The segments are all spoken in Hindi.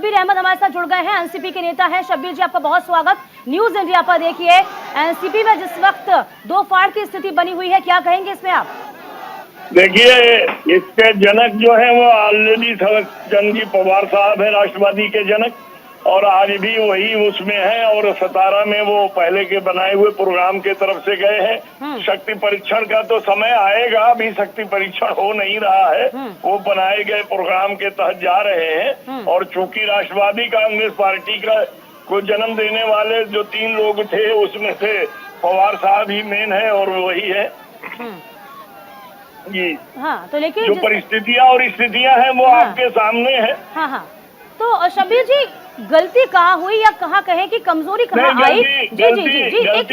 शब्बीर अहमद हमारे साथ जुड़ गए हैं, एनसीपी के नेता हैं। शब्बीर जी, आपका बहुत स्वागत न्यूज इंडिया पर। देखिए, एनसीपी में जिस वक्त दो फाड़ की स्थिति बनी हुई है, क्या कहेंगे इसमें आप? देखिए, इसके जनक जो है वो ऑलरेडी जंगी पवार साहब है, राष्ट्रवादी के जनक, और आज भी वही उसमें है। और 17 में वो पहले के बनाए हुए प्रोग्राम के तरफ से गए हैं। शक्ति परीक्षण का तो समय आएगा, अभी शक्ति परीक्षण हो नहीं रहा है, वो बनाए गए प्रोग्राम के तहत जा रहे हैं। और चूंकि राष्ट्रवादी कांग्रेस पार्टी का को जन्म देने वाले जो 3 लोग थे, उसमें से पवार साहब ही मेन है और वही है जी। हाँ, तो लेकिन जो परिस्थितियाँ और स्थितियाँ हैं वो आपके सामने है। हाँ हाँ, तो शब्बीर जी, गलती कहाँ हुई या कहाँ कहें कि कमजोरी कहाँ आई? जी जी जी जी, एक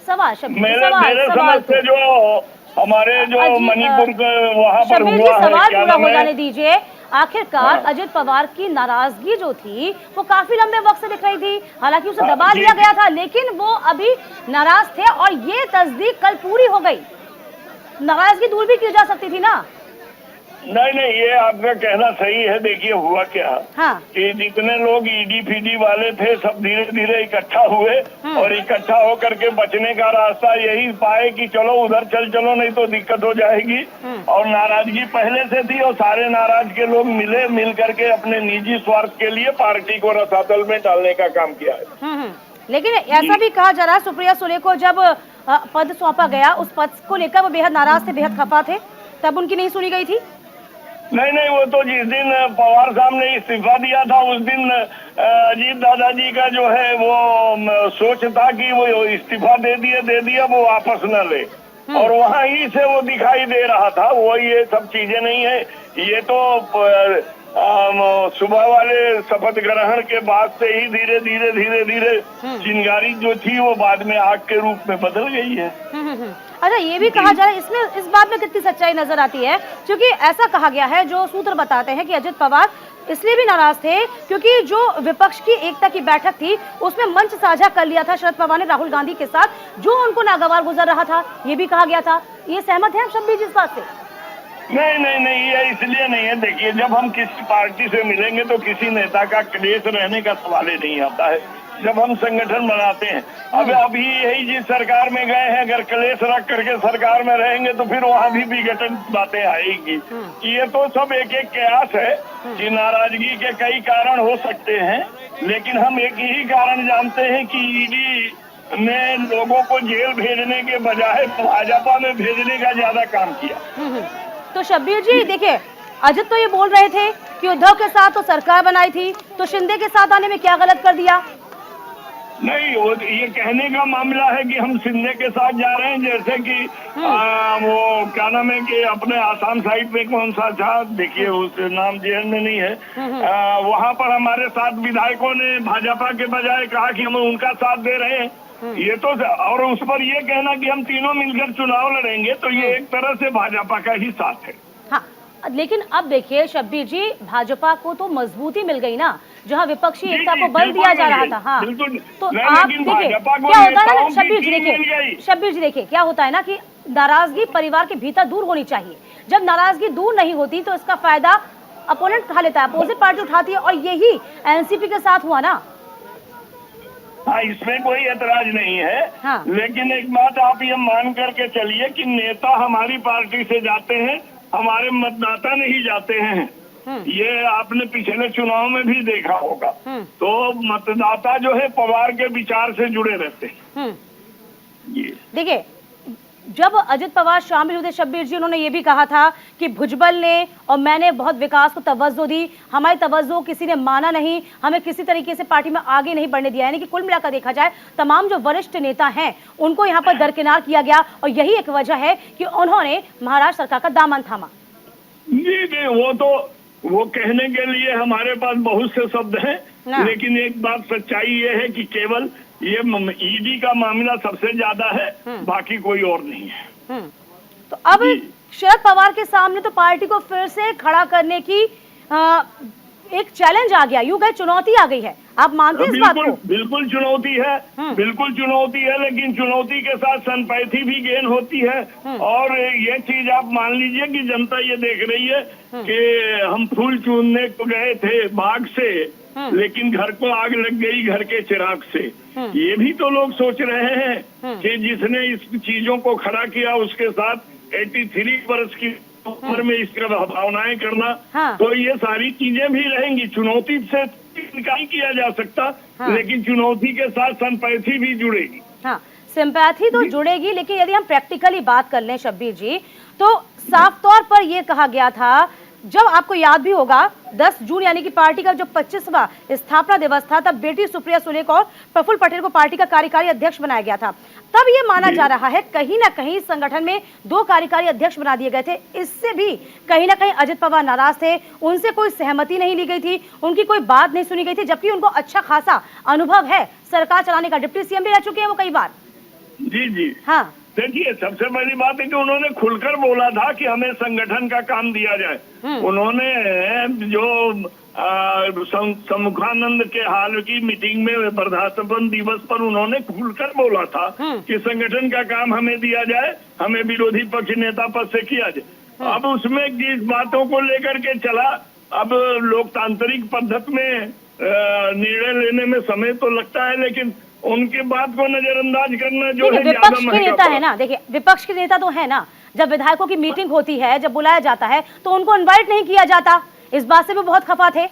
सवाल शब्बीर, मेरे समझ से जो हमारे जो मणिपुर वहाँ पर हुआ है, सवाल पूरा हो जाने दीजिए। आखिरकार अजित पवार की नाराजगी जो थी वो काफी लंबे वक्त से दिख रही थी, हालांकि उसे दबा दिया गया था, लेकिन वो अभी नाराज थे और ये तस्दीक कल पूरी हो गई। नाराजगी दूर भी की जा सकती थी ना? नहीं, ये आपका कहना सही है। देखिए, हुआ क्या कि जितने लोग ईडी फीडी वाले थे सब धीरे धीरे इकट्ठा हुए और इकट्ठा होकर के बचने का रास्ता यही पाए कि चलो उधर चलो, नहीं तो दिक्कत हो जाएगी। और नाराजगी पहले से थी और सारे नाराज के लोग मिल करके अपने निजी स्वार्थ के लिए पार्टी को रसातल में डालने का काम किया है। लेकिन ऐसा भी कहा जा रहा है, सुप्रिया सुले को जब पद सौंपा गया, उस पद को लेकर वो बेहद नाराज थे, बेहद खफा थे, तब उनकी नहीं सुनी गई थी। नहीं, वो तो जिस दिन पवार साहब ने इस्तीफा दिया था उस दिन अजीत दादाजी का जो है वो सोच था कि वो इस्तीफा दे दिया वो वापस न ले, और वहाँ ही से वो दिखाई दे रहा था। वो ये सब चीजें नहीं है, ये तो सुबह वाले शपथ ग्रहण के बाद से ही धीरे धीरे चिंगारी जो थी वो बाद में आग के रूप में बदल गई है। अच्छा, ये भी कहा जा रहा है, इसमें इस बात में कितनी सच्चाई नजर आती है, क्योंकि ऐसा कहा गया है, जो सूत्र बताते हैं कि अजित पवार इसलिए भी नाराज थे क्योंकि जो विपक्ष की एकता की बैठक थी उसमें मंच साझा कर लिया था शरद पवार ने राहुल गांधी के साथ, जो उनको नागवार गुजर रहा था, ये भी कहा गया था। ये सहमत है शब्बीर जी इस बात से? नहीं, ये इसलिए नहीं है। देखिए, जब हम किसी पार्टी से मिलेंगे तो किसी नेता का क्लेश रहने का सवाल ही नहीं आता है। जब हम संगठन बनाते हैं, अब अभी यही जिस सरकार में गए हैं, अगर क्लेश रख करके सरकार में रहेंगे तो फिर वहाँ भी विघटन बातें आएगी। ये तो सब एक कयास है कि नाराजगी के कई कारण हो सकते हैं, लेकिन हम एक ही कारण जानते हैं कि ईडी ने लोगों को जेल भेजने के बजाय भाजपा में भेजने का ज्यादा काम किया। तो शब्बीर जी, देखिए, अजित तो ये बोल रहे थे कि उद्धव के साथ तो सरकार बनाई थी, तो शिंदे के साथ आने में क्या गलत कर दिया? नहीं, वो ये कहने का मामला है कि हम शिंदे के साथ जा रहे हैं, जैसे कि वो क्या नाम है कि अपने आसाम साइड में कौन सा था, देखिए उस नाम जेल में नहीं है, वहाँ पर हमारे साथ विधायकों ने भाजपा के बजाय कहा कि हम उनका साथ दे रहे हैं। ये तो, और उस पर ये कहना कि हम तीनों मिलकर चुनाव लड़ेंगे, तो ये एक तरह से भाजपा का ही साथ है। हाँ, लेकिन अब देखिए शब्बीर जी, भाजपा को तो मजबूती मिल गई ना, जहाँ विपक्षी एकता को बल दिया जा रहा था। हाँ, तो आप देखिए क्या होता है ना शब्बीर जी, देखिए क्या होता है ना कि नाराजगी परिवार के भीतर दूर होनी चाहिए। जब नाराजगी दूर नहीं होती तो इसका फायदा अपोनेंट उठा लेता है, अपोजिट पार्टी उठाती है, और यही एनसीपी के साथ हुआ ना। हाँ, इसमें कोई ऐतराज नहीं है। हाँ। लेकिन एक बात आप ये मान करके चलिए कि नेता हमारी पार्टी से जाते हैं, हमारे मतदाता नहीं जाते हैं। ये आपने पिछले चुनाव में भी देखा होगा। तो मतदाता जो है पवार के विचार से जुड़े रहते हैं। देखिए, जब अजित पवार शामिल हुए शब्बीर जी, उन्होंने ये भी कहा था कि भुजबल ने और मैंने बहुत विकास को तवज्जो दी, हमारी तवज्जो किसी ने माना नहीं, हमें किसी तरीके से पार्टी में आगे नहीं बढ़ने दिया। यानी कि कुल मिलाकर देखा जाए तमाम जो वरिष्ठ नेता हैं उनको यहाँ पर दरकिनार किया गया, और यही एक वजह है कि उन्होंने महाराष्ट्र सरकार का दामन थामा। जी, वो तो वो कहने के लिए हमारे पास बहुत से शब्द हैं, लेकिन एक बात सच्चाई ये है कि केवल ये ईडी का मामला सबसे ज्यादा है, बाकी कोई और नहीं है। तो अब शरद पवार के सामने तो पार्टी को फिर से खड़ा करने की एक चैलेंज आ गया, यूं कहे चुनौती आ गई है, आप मानते हैं इस बात को? बिल्कुल चुनौती है, बिल्कुल चुनौती है, लेकिन चुनौती के साथ संपैथी भी गेन होती है। और ये चीज आप मान लीजिए कि जनता ये देख रही है कि हम फूल चूनने को गए थे बाग से, लेकिन घर को आग लग गई घर के चिराग से। ये भी तो लोग सोच रहे हैं कि जिसने इस चीजों को खड़ा किया उसके साथ 83 वर्ष की उम्र में इसका भावनाएं करना, हाँ। तो ये सारी चीजें भी रहेंगी। चुनौती से नहीं किया जा सकता, हाँ। लेकिन चुनौती के साथ संपैथी भी जुड़ेगी। हाँ, सिंपैथी तो जुड़ेगी, लेकिन यदि हम प्रैक्टिकली बात कर लें शब्बीर जी, तो साफ तौर पर यह कहा गया था, जब आपको याद भी होगा 10 जून यानी कि पार्टी का जो 25वां स्थापना दिवस था, तब बेटी सुप्रिया सुले को और प्रफुल्ल पटेल को पार्टी का कार्यकारी अध्यक्ष बनाया गया था। तब ये माना जा रहा है कहीं ना कहीं संगठन में 2 कार्यकारी अध्यक्ष बना दिए गए थे। इससे भी कहीं ना कहीं अजित पवार नाराज थे, उनसे कोई सहमति नहीं ली गई थी, उनकी कोई बात नहीं सुनी गई थी, जबकि उनको अच्छा खासा अनुभव है सरकार चलाने का। डिप्टी सीएम भी रह चुके हैं वो कई बार। जी। हाँ, देखिए, सबसे पहली बात है कि उन्होंने खुलकर बोला था कि हमें संगठन का काम दिया जाए। उन्होंने जो सम्मुखानंद के हाल की मीटिंग में वर्धापन दिवस पर उन्होंने खुलकर बोला था कि संगठन का काम हमें दिया जाए, हमें विरोधी पक्ष नेता पद से किया जाए। अब उसमें किस बातों को लेकर के चला, अब लोकतांत्रिक पद्धति में निर्णय लेने में समय तो लगता है, लेकिन उनके बात को नजरअंदाज करना जो है विपक्ष के नेता है ना, देखिए विपक्ष के नेता तो है ना, जब विधायकों की मीटिंग होती है, जब बुलाया जाता है तो उनको इनवाइट नहीं किया जाता, इस बात से भी बहुत खफा थे।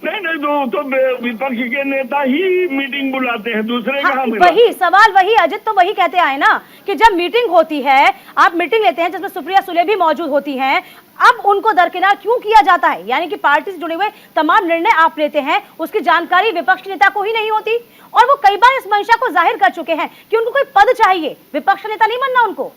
नहीं, तो विपक्ष के नेता ही मीटिंग बुलाते हैं, दूसरे कहाँ मिला? वही सवाल, वही अजित तो वही कहते आए ना कि जब मीटिंग होती है, आप मीटिंग लेते हैं जिसमें सुप्रिया सुले भी मौजूद होती हैं, अब उनको दरकिनार क्यों किया जाता है? यानी कि पार्टी से जुड़े हुए तमाम निर्णय आप लेते हैं, उसकी जानकारी विपक्ष नेता को ही नहीं होती। और वो कई बार इस मंशा को जाहिर कर चुके हैं कि उनको कोई पद चाहिए, विपक्ष नेता नहीं बनना उनको।